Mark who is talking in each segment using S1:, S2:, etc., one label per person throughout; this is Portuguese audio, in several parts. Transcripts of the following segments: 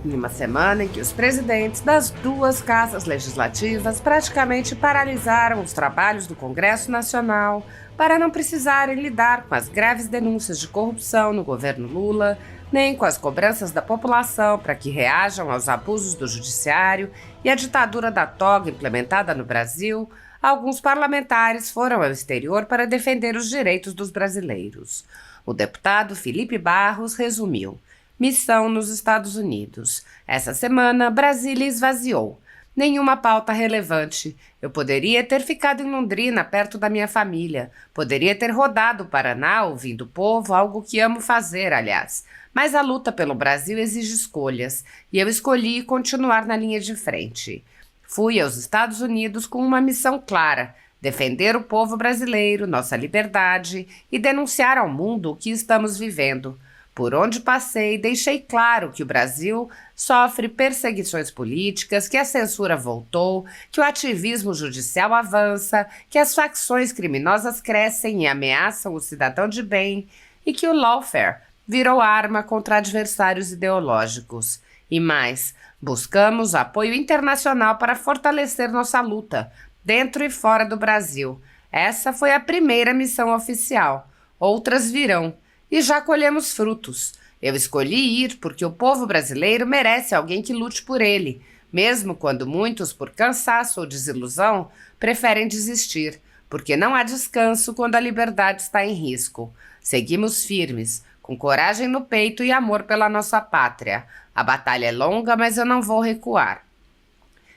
S1: Em uma semana em que os presidentes das duas casas legislativas praticamente paralisaram os trabalhos do Congresso Nacional para não precisarem lidar com as graves denúncias de corrupção no governo Lula, nem com as cobranças da população para que reajam aos abusos do judiciário e à ditadura da toga implementada no Brasil, alguns parlamentares foram ao exterior para defender os direitos dos brasileiros. O deputado Felipe Barros resumiu: missão nos Estados Unidos. Essa semana, Brasília esvaziou. Nenhuma pauta relevante. Eu poderia ter ficado em Londrina, perto da minha família. Poderia ter rodado o Paraná, ouvindo o povo, algo que amo fazer, aliás. Mas a luta pelo Brasil exige escolhas, e eu escolhi continuar na linha de frente. Fui aos Estados Unidos com uma missão clara: defender o povo brasileiro, nossa liberdade e denunciar ao mundo o que estamos vivendo. Por onde passei, deixei claro que o Brasil sofre perseguições políticas, que a censura voltou, que o ativismo judicial avança, que as facções criminosas crescem e ameaçam o cidadão de bem e que o lawfare virou arma contra adversários ideológicos. E mais, buscamos apoio internacional para fortalecer nossa luta, dentro e fora do Brasil. Essa foi a primeira missão oficial. Outras virão. E já colhemos frutos. Eu escolhi ir porque o povo brasileiro merece alguém que lute por ele, mesmo quando muitos, por cansaço ou desilusão, preferem desistir, porque não há descanso quando a liberdade está em risco. Seguimos firmes, com coragem no peito e amor pela nossa pátria. A batalha é longa, mas eu não vou recuar.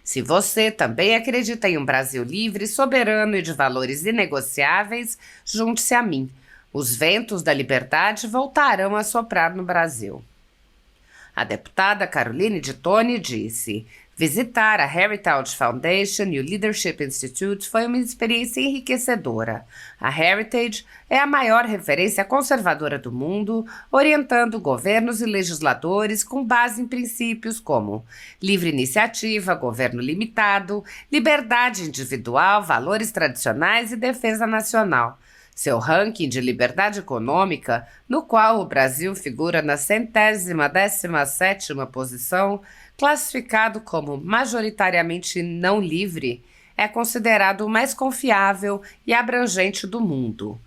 S1: Se você também acredita em um Brasil livre, soberano e de valores inegociáveis, junte-se a mim. Os ventos da liberdade voltarão a soprar no Brasil. A deputada Caroline de Toni disse: visitar a Heritage Foundation e o Leadership Institute foi uma experiência enriquecedora. A Heritage é a maior referência conservadora do mundo, orientando governos e legisladores com base em princípios como livre iniciativa, governo limitado, liberdade individual, valores tradicionais e defesa nacional. Seu ranking de liberdade econômica, no qual o Brasil figura na 117ª posição, classificado como majoritariamente não livre, é considerado o mais confiável e abrangente do mundo.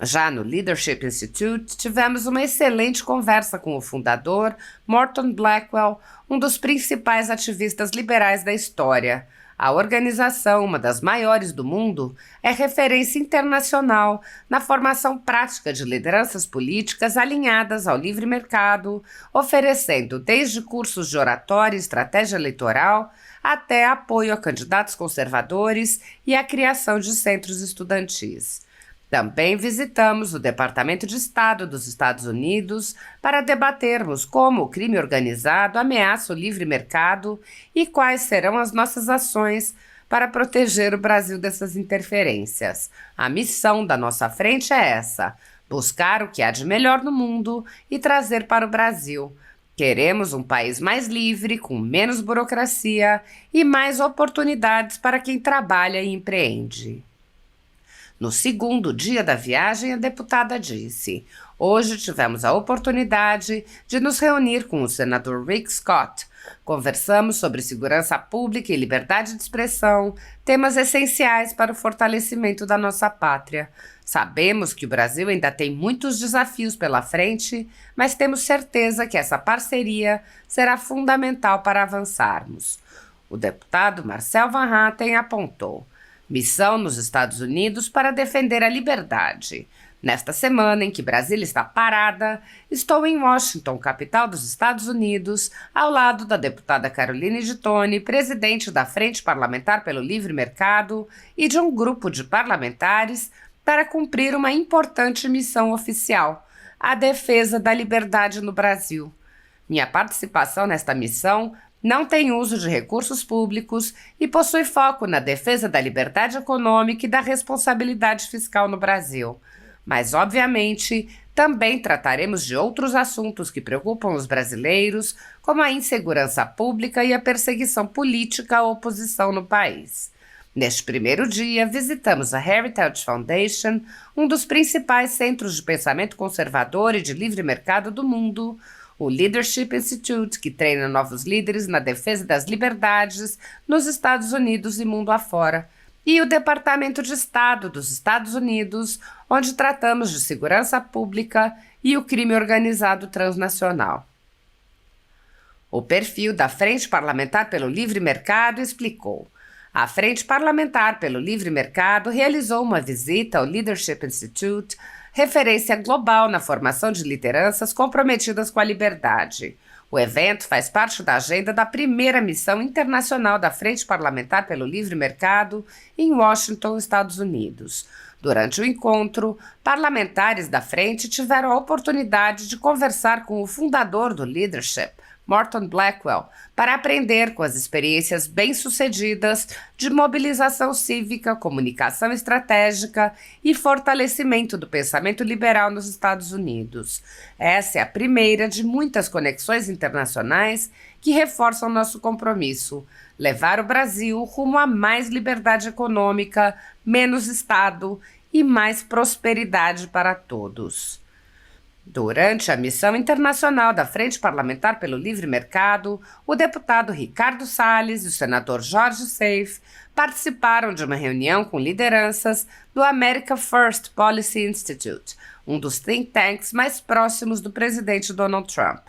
S1: Já no Leadership Institute, tivemos uma excelente conversa com o fundador, Morton Blackwell, um dos principais ativistas liberais da história. A organização, uma das maiores do mundo, é referência internacional na formação prática de lideranças políticas alinhadas ao livre mercado, oferecendo desde cursos de oratória e estratégia eleitoral até apoio a candidatos conservadores e a criação de centros estudantis. Também visitamos o Departamento de Estado dos Estados Unidos para debatermos como o crime organizado ameaça o livre mercado e quais serão as nossas ações para proteger o Brasil dessas interferências. A missão da nossa frente é essa: buscar o que há de melhor no mundo e trazer para o Brasil. Queremos um país mais livre, com menos burocracia e mais oportunidades para quem trabalha e empreende. No segundo dia da viagem, a deputada disse: hoje tivemos a oportunidade de nos reunir com o senador Rick Scott. Conversamos sobre segurança pública e liberdade de expressão, temas essenciais para o fortalecimento da nossa pátria. Sabemos que o Brasil ainda tem muitos desafios pela frente, mas temos certeza que essa parceria será fundamental para avançarmos. O deputado Marcel Van Hatten apontou: missão nos Estados Unidos para defender a liberdade. Nesta semana em que Brasília está parada, estou em Washington, capital dos Estados Unidos, ao lado da deputada Caroline de Toni, presidente da Frente Parlamentar pelo Livre Mercado, e de um grupo de parlamentares para cumprir uma importante missão oficial: a defesa da liberdade no Brasil. Minha participação nesta missão não tem uso de recursos públicos e possui foco na defesa da liberdade econômica e da responsabilidade fiscal no Brasil. Mas, obviamente, também trataremos de outros assuntos que preocupam os brasileiros, como a insegurança pública e a perseguição política à oposição no país. Neste primeiro dia, visitamos a Heritage Foundation, um dos principais centros de pensamento conservador e de livre mercado do mundo, o Leadership Institute, que treina novos líderes na defesa das liberdades nos Estados Unidos e mundo afora, e o Departamento de Estado dos Estados Unidos, onde tratamos de segurança pública e o crime organizado transnacional. O perfil da Frente Parlamentar pelo Livre Mercado explicou: a Frente Parlamentar pelo Livre Mercado realizou uma visita ao Leadership Institute, referência global na formação de lideranças comprometidas com a liberdade. O evento faz parte da agenda da primeira missão internacional da Frente Parlamentar pelo Livre Mercado em Washington, Estados Unidos. Durante o encontro, parlamentares da frente tiveram a oportunidade de conversar com o fundador do Leadership, Morton Blackwell, para aprender com as experiências bem-sucedidas de mobilização cívica, comunicação estratégica e fortalecimento do pensamento liberal nos Estados Unidos. Essa é a primeira de muitas conexões internacionais que reforçam nosso compromisso: levar o Brasil rumo a mais liberdade econômica, menos Estado e mais prosperidade para todos. Durante a missão internacional da Frente Parlamentar pelo Livre Mercado, o deputado Ricardo Salles e o senador Jorge Seif participaram de uma reunião com lideranças do America First Policy Institute, um dos think tanks mais próximos do presidente Donald Trump.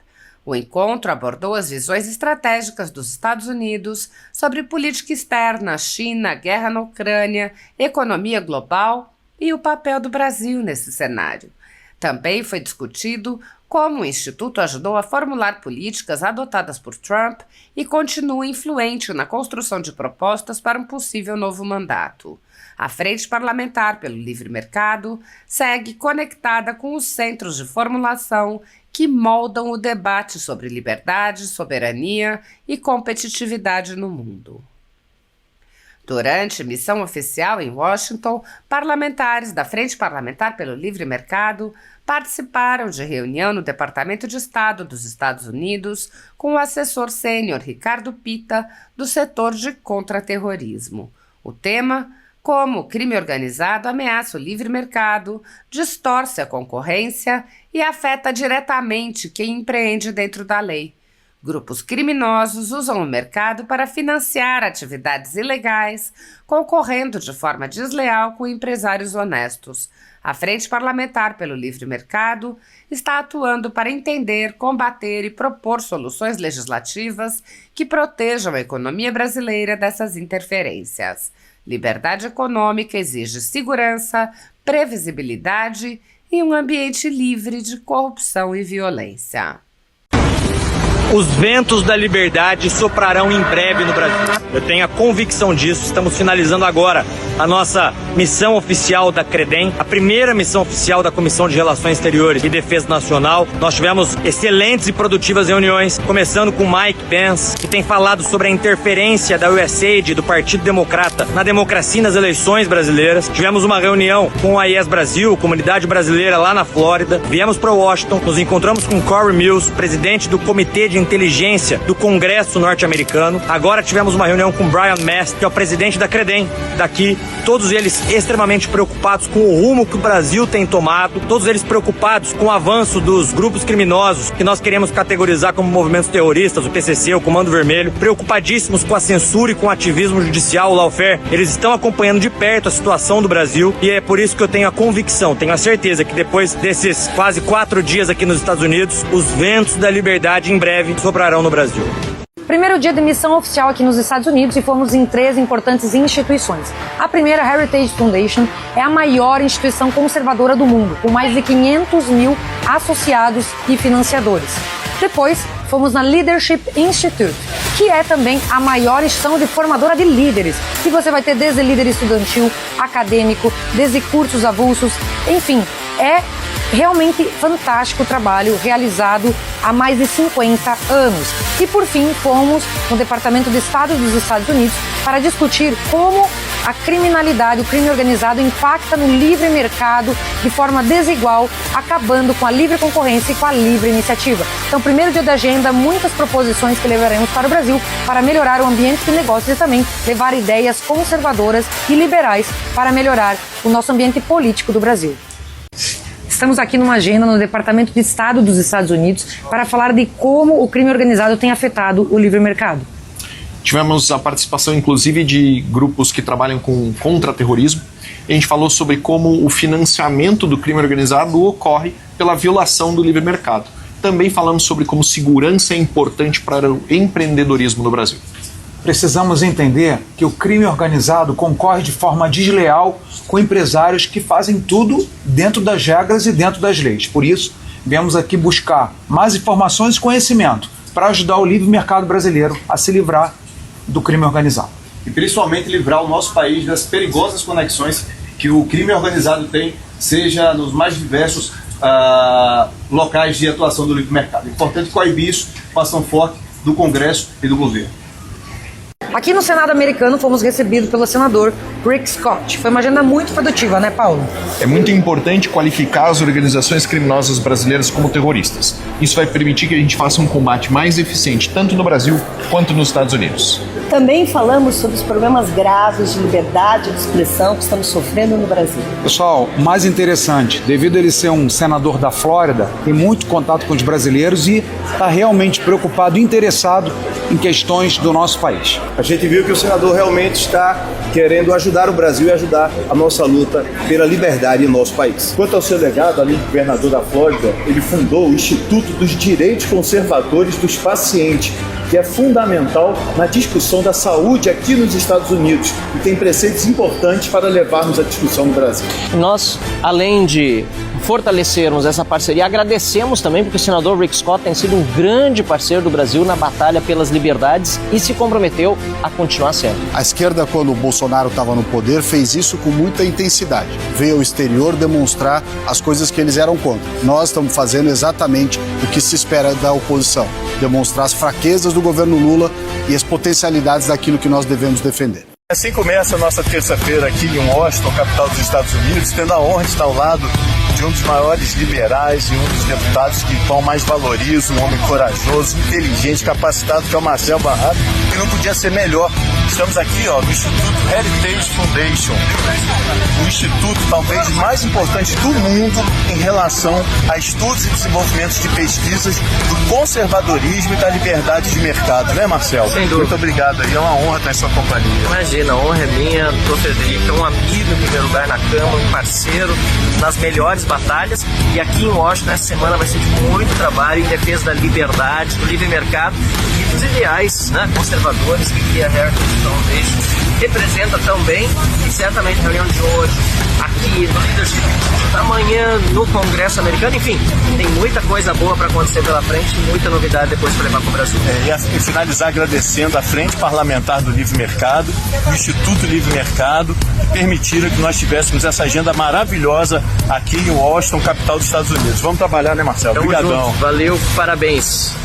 S1: O encontro abordou as visões estratégicas dos Estados Unidos sobre política externa, China, guerra na Ucrânia, economia global e o papel do Brasil nesse cenário. Também foi discutido como o Instituto ajudou a formular políticas adotadas por Trump e continua influente na construção de propostas para um possível novo mandato. A Frente Parlamentar pelo Livre Mercado segue conectada com os centros de formulação que moldam o debate sobre liberdade, soberania e competitividade no mundo. Durante missão oficial em Washington, parlamentares da Frente Parlamentar pelo Livre Mercado participaram de reunião no Departamento de Estado dos Estados Unidos com o assessor sênior Ricardo Pita, do setor de contra-terrorismo. O tema: como o crime organizado ameaça o livre mercado, distorce a concorrência e afeta diretamente quem empreende dentro da lei. Grupos criminosos usam o mercado para financiar atividades ilegais, concorrendo de forma desleal com empresários honestos. A Frente Parlamentar pelo Livre Mercado está atuando para entender, combater e propor soluções legislativas que protejam a economia brasileira dessas interferências. Liberdade econômica exige segurança, previsibilidade e um ambiente livre de corrupção e violência.
S2: Os ventos da liberdade soprarão em breve no Brasil. Eu tenho a convicção disso. Estamos finalizando agora a nossa missão oficial da CREDEM, a primeira missão oficial da Comissão de Relações Exteriores e Defesa Nacional. Nós tivemos excelentes e produtivas reuniões, começando com Mike Pence, que tem falado sobre a interferência da USAID, do Partido Democrata, na democracia e nas eleições brasileiras. Tivemos uma reunião com a IES Brasil, comunidade brasileira lá na Flórida. Viemos para Washington, nos encontramos com Corey Mills, presidente do Comitê de Inteligência do Congresso norte-americano. Agora tivemos uma reunião com Brian Mast, que é o presidente da CREDEM daqui. Todos eles extremamente preocupados com o rumo que o Brasil tem tomado, todos eles preocupados com o avanço dos grupos criminosos que nós queremos categorizar como movimentos terroristas, o PCC, o Comando Vermelho, preocupadíssimos com a censura e com o ativismo judicial, o lawfare. Eles estão acompanhando de perto a situação do Brasil e é por isso que eu tenho a convicção, tenho a certeza que depois desses quase 4 dias aqui nos Estados Unidos, os ventos da liberdade em breve soprarão no Brasil.
S3: Primeiro dia de missão oficial aqui nos Estados Unidos e fomos em 3 importantes instituições. A primeira, a Heritage Foundation, é a maior instituição conservadora do mundo, com mais de 500 mil associados e financiadores. Depois, fomos na Leadership Institute, que é também a maior instituição de formadora de líderes, que você vai ter desde líder estudantil, acadêmico, desde cursos avulsos, enfim, é realmente fantástico o trabalho realizado há mais de 50 anos. E por fim, fomos no Departamento de Estado dos Estados Unidos para discutir como a criminalidade, o crime organizado impacta no livre mercado de forma desigual, acabando com a livre concorrência e com a livre iniciativa. Então, primeiro dia da agenda, muitas proposições que levaremos para o Brasil para melhorar o ambiente de negócios e também levar ideias conservadoras e liberais para melhorar o nosso ambiente político do Brasil. Estamos aqui numa agenda no Departamento de Estado dos Estados Unidos para falar de como o crime organizado tem afetado o livre mercado.
S4: Tivemos a participação, inclusive, de grupos que trabalham com contra-terrorismo. A gente falou sobre como o financiamento do crime organizado ocorre pela violação do livre mercado. Também falamos sobre como segurança é importante para o empreendedorismo no Brasil.
S5: Precisamos entender que o crime organizado concorre de forma desleal com empresários que fazem tudo dentro das regras e dentro das leis. Por isso, viemos aqui buscar mais informações e conhecimento para ajudar o livre mercado brasileiro a se livrar do crime organizado.
S6: E principalmente livrar o nosso país das perigosas conexões que o crime organizado tem, seja nos mais diversos locais de atuação do livre mercado. É importante coibir isso com a ação forte do Congresso e do governo.
S3: Aqui no Senado americano fomos recebidos pelo senador Rick Scott. Foi uma agenda muito produtiva, né, Paulo?
S4: É muito importante qualificar as organizações criminosas brasileiras como terroristas. Isso vai permitir que a gente faça um combate mais eficiente, tanto no Brasil quanto nos Estados Unidos.
S7: Também falamos sobre os problemas graves de liberdade de expressão que estamos sofrendo no Brasil.
S5: Pessoal, mais interessante, devido a ele ser um senador da Flórida, tem muito contato com os brasileiros e está realmente preocupado e interessado em questões do nosso país.
S8: A gente viu que o senador realmente está querendo ajudar o Brasil e ajudar a nossa luta pela liberdade em nosso país. Quanto ao seu legado, além de governador da Flórida, ele fundou o Instituto dos Direitos Conservadores dos Pacientes, que é fundamental na discussão da saúde aqui nos Estados Unidos e tem preceitos importantes para levarmos a discussão no Brasil.
S9: Nós, além de fortalecermos essa parceria, agradecemos também porque o senador Rick Scott tem sido um grande parceiro do Brasil na batalha pelas liberdades e se comprometeu a continuar sendo.
S10: A esquerda, quando o Bolsonaro estava no poder, fez isso com muita intensidade. Veio ao exterior demonstrar as coisas que eles eram contra. Nós estamos fazendo exatamente o que se espera da oposição, demonstrar as fraquezas do governo Lula e as potencialidades daquilo que nós devemos defender.
S8: Assim começa a nossa terça-feira aqui em Washington, capital dos Estados Unidos, tendo a honra de estar ao lado de um dos maiores liberais e um dos deputados que qual mais valoriza, um homem corajoso, inteligente, capacitado, que é o Marcel Barrato, e não podia ser melhor. Estamos aqui no Instituto Heritage Foundation, o instituto talvez mais importante do mundo em relação a estudos e desenvolvimentos de pesquisas do conservadorismo e da liberdade de mercado, né, Marcel?
S9: Sem dúvida.
S8: Muito obrigado aí, é uma honra estar em sua companhia.
S9: Imagina, a honra é minha, doutor Frederico, é um amigo em primeiro lugar na Câmara, um parceiro nas melhores batalhas, e aqui em Washington essa semana vai ser de muito trabalho em defesa da liberdade, do livre mercado e dos ideais, né, conservadores que a Heritage Foundation representa também, e certamente a reunião de hoje aqui no Leadership, amanhã no Congresso americano, enfim, tem muita coisa boa para acontecer pela frente e muita novidade depois para levar para o Brasil.
S8: E finalizar agradecendo a Frente Parlamentar do Livre Mercado, o Instituto Livre Mercado, que permitiram que nós tivéssemos essa agenda maravilhosa aqui em Washington, capital dos Estados Unidos. Vamos trabalhar, né, Marcelo? Obrigadão.
S9: Valeu, parabéns.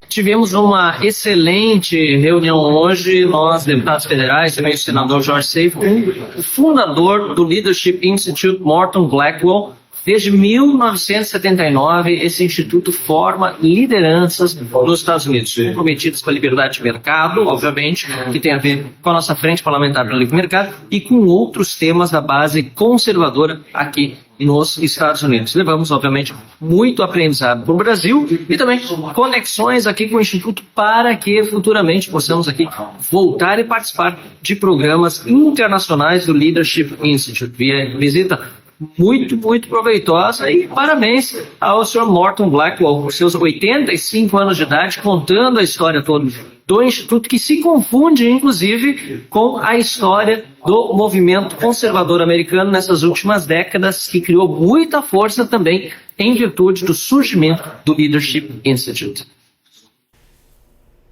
S9: Tivemos uma excelente reunião hoje, nós, deputados federais, também o senador George Safin, o fundador do Leadership Institute, Morton Blackwell. Desde 1979, esse instituto forma lideranças nos Estados Unidos, comprometidas com a liberdade de mercado, obviamente, que tem a ver com a nossa frente parlamentar para o livre mercado, e com outros temas da base conservadora aqui nos Estados Unidos. Levamos, obviamente, muito aprendizado para o Brasil e também conexões aqui com o Instituto para que futuramente possamos aqui voltar e participar de programas internacionais do Leadership Institute. Visita muito, muito proveitosa e parabéns ao Sr. Morton Blackwell por seus 85 anos de idade, contando a história toda do Instituto, que se confunde, inclusive, com a história do movimento conservador americano nessas últimas décadas, que criou muita força também em virtude do surgimento do Leadership Institute.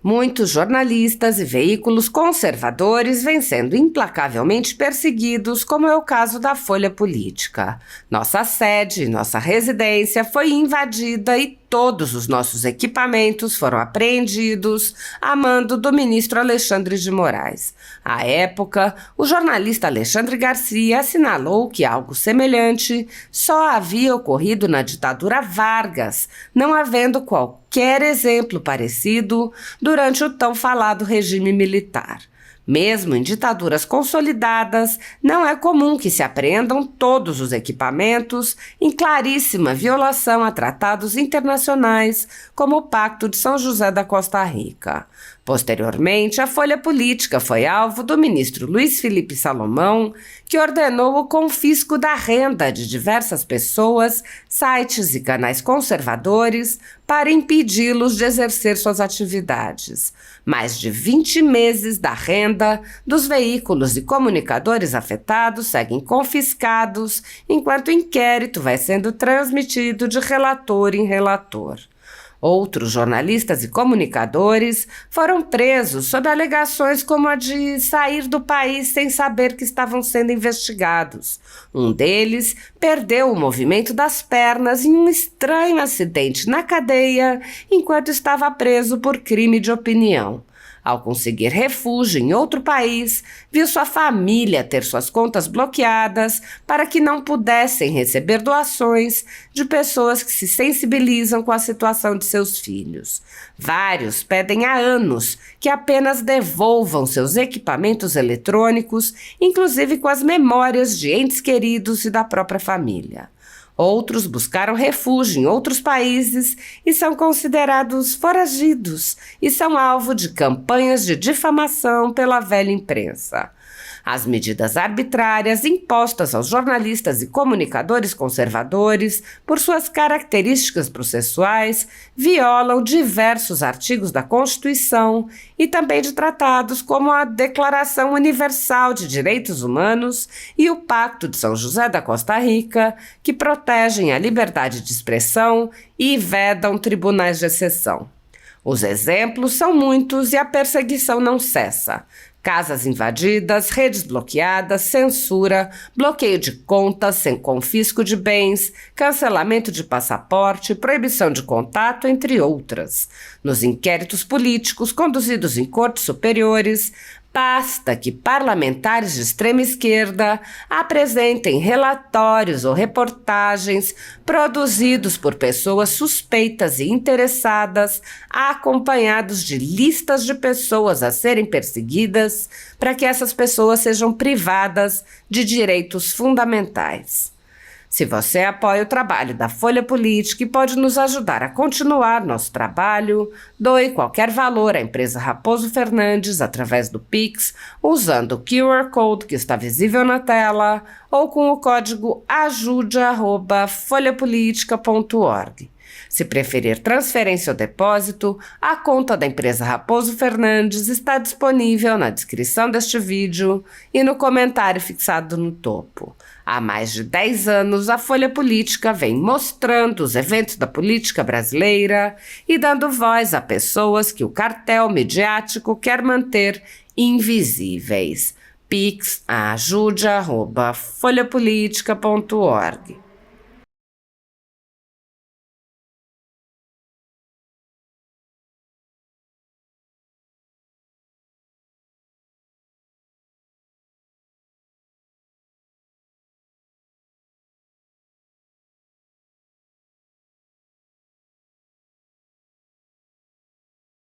S1: Muitos jornalistas e veículos conservadores vêm sendo implacavelmente perseguidos, como é o caso da Folha Política. Nossa sede, nossa residência foi invadida e todos os nossos equipamentos foram apreendidos a mando do ministro Alexandre de Moraes. À época, o jornalista Alexandre Garcia assinalou que algo semelhante só havia ocorrido na ditadura Vargas, não havendo qualquer exemplo parecido durante o tão falado regime militar. Mesmo em ditaduras consolidadas, não é comum que se apreendam todos os equipamentos, em claríssima violação a tratados internacionais, como o Pacto de São José da Costa Rica. Posteriormente, a Folha Política foi alvo do ministro Luiz Felipe Salomão, que ordenou o confisco da renda de diversas pessoas, sites e canais conservadores para impedi-los de exercer suas atividades. Mais de 20 meses da renda dos veículos e comunicadores afetados seguem confiscados, enquanto o inquérito vai sendo transmitido de relator em relator. Outros jornalistas e comunicadores foram presos sob alegações como a de sair do país sem saber que estavam sendo investigados. Um deles perdeu o movimento das pernas em um estranho acidente na cadeia enquanto estava preso por crime de opinião. Ao conseguir refúgio em outro país, viu sua família ter suas contas bloqueadas para que não pudessem receber doações de pessoas que se sensibilizam com a situação de seus filhos. Vários pedem há anos que apenas devolvam seus equipamentos eletrônicos, inclusive com as memórias de entes queridos e da própria família. Outros buscaram refúgio em outros países e são considerados foragidos e são alvo de campanhas de difamação pela velha imprensa. As medidas arbitrárias impostas aos jornalistas e comunicadores conservadores, por suas características processuais, violam diversos artigos da Constituição e também de tratados como a Declaração Universal de Direitos Humanos e o Pacto de São José da Costa Rica, que protegem a liberdade de expressão e vedam tribunais de exceção. Os exemplos são muitos e a perseguição não cessa. Casas invadidas, redes bloqueadas, censura, bloqueio de contas sem confisco de bens, cancelamento de passaporte, proibição de contato, entre outras. Nos inquéritos políticos conduzidos em cortes superiores, basta que parlamentares de extrema esquerda apresentem relatórios ou reportagens produzidos por pessoas suspeitas e interessadas, acompanhados de listas de pessoas a serem perseguidas, para que essas pessoas sejam privadas de direitos fundamentais. Se você apoia o trabalho da Folha Política e pode nos ajudar a continuar nosso trabalho, doe qualquer valor à empresa Raposo Fernandes através do Pix, usando o QR Code que está visível na tela ou com o código ajude@folhapolitica.org. Se preferir transferência ou depósito, a conta da empresa Raposo Fernandes está disponível na descrição deste vídeo e no comentário fixado no topo. Há mais de 10 anos, a Folha Política vem mostrando os eventos da política brasileira e dando voz a pessoas que o cartel midiático quer manter invisíveis. Pix ajude@folhapolitica.org.